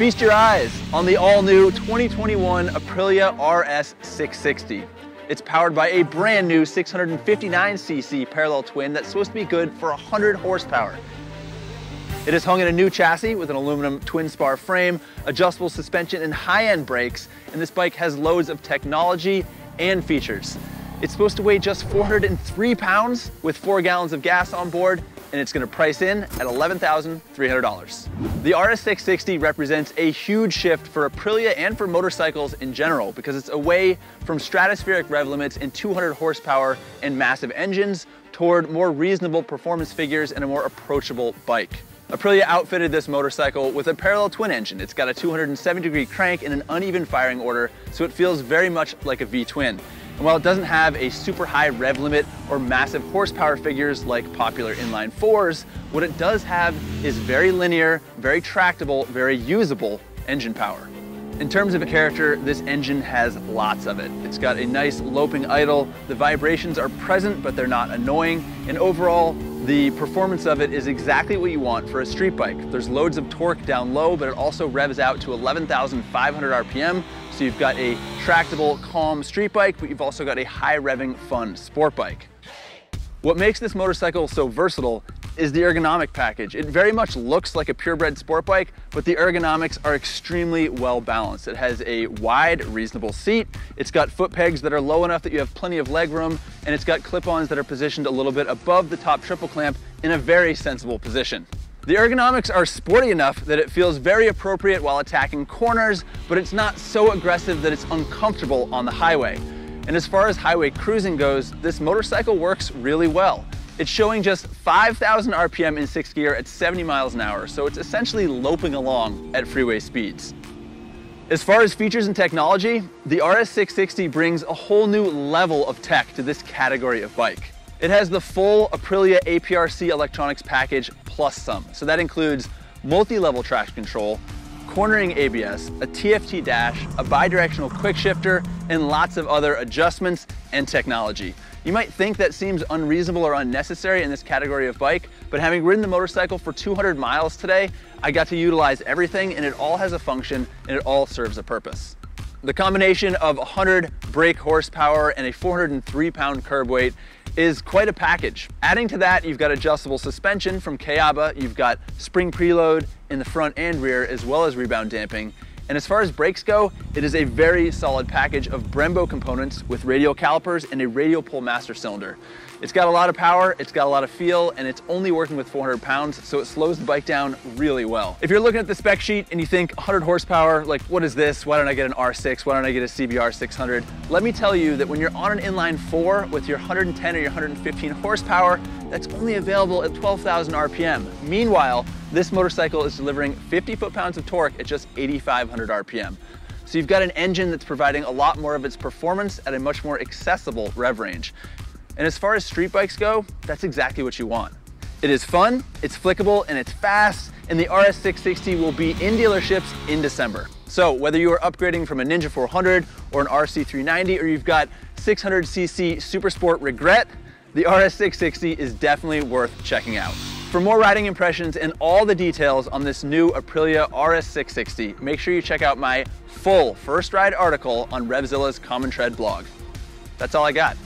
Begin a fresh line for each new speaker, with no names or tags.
Feast your eyes on the all-new 2021 Aprilia RS660. It's powered by a brand new 659cc parallel twin that's supposed to be good for 100 horsepower. It is hung in a new chassis with an aluminum twin spar frame, adjustable suspension, and high-end brakes, and this bike has loads of technology and features. It's supposed to weigh just 403 pounds with 4 gallons of gas on board, and it's going to price in at $11,300. The RS660 represents a huge shift for Aprilia and for motorcycles in general because it's away from stratospheric rev limits and 200 horsepower and massive engines toward more reasonable performance figures and a more approachable bike. Aprilia outfitted this motorcycle with a parallel twin engine. It's got a 270-degree crank and an uneven firing order, so it feels very much like a V-twin. And while it doesn't have a super high rev limit or massive horsepower figures like popular inline fours, what it does have is very linear, very tractable, very usable engine power. In terms of character, this engine has lots of it. It's got a nice loping idle, the vibrations are present but they're not annoying, and overall, the performance of it is exactly what you want for a street bike. There's loads of torque down low, but it also revs out to 11,500 RPM, so you've got a tractable, calm street bike, but you've also got a high revving, fun sport bike. What makes this motorcycle so versatile is the ergonomic package. It very much looks like a purebred sport bike, but the ergonomics are extremely well balanced. It has a wide, reasonable seat. It's got foot pegs that are low enough that you have plenty of leg room, and it's got clip-ons that are positioned a little bit above the top triple clamp in a very sensible position. The ergonomics are sporty enough that it feels very appropriate while attacking corners, but it's not so aggressive that it's uncomfortable on the highway. And as far as highway cruising goes, this motorcycle works really well. It's showing just 5,000 RPM in 6th gear at 70 miles an hour, so it's essentially loping along at freeway speeds. As far as features and technology, the RS660 brings a whole new level of tech to this category of bike. It has the full Aprilia APRC electronics package plus some, so that includes multi-level traction control, cornering ABS, a TFT dash, a bidirectional quick shifter, and lots of other adjustments and technology. You might think that seems unreasonable or unnecessary in this category of bike, but having ridden the motorcycle for 200 miles today, I got to utilize everything, and it all has a function and it all serves a purpose. The combination of 100 brake horsepower and a 403-pound curb weight is quite a package. Adding to that, you've got adjustable suspension from Kayaba, you've got spring preload in the front and rear, as well as rebound damping. And as far as brakes go, it is a very solid package of Brembo components with radial calipers and a radial pull master cylinder. It's got a lot of power, it's got a lot of feel, and it's only working with 400 pounds, so it slows the bike down really well. If you're looking at the spec sheet and you think 100 horsepower, like what is this? Why don't I get an R6? Why don't I get a CBR 600? Let me tell you that when you're on an inline 4 with your 110 or your 115 horsepower, that's only available at 12,000 RPM. Meanwhile, this motorcycle is delivering 50 foot-pounds of torque at just 8,500 RPM. So you've got an engine that's providing a lot more of its performance at a much more accessible rev range. And as far as street bikes go, that's exactly what you want. It is fun, it's flickable, and it's fast, and the RS660 will be in dealerships in December. So whether you are upgrading from a Ninja 400 or an RC390, or you've got 600cc Super Sport Regret, the RS660 is definitely worth checking out. For more riding impressions and all the details on this new Aprilia RS660, make sure you check out my full first ride article on Revzilla's Common Tread blog. That's all I got.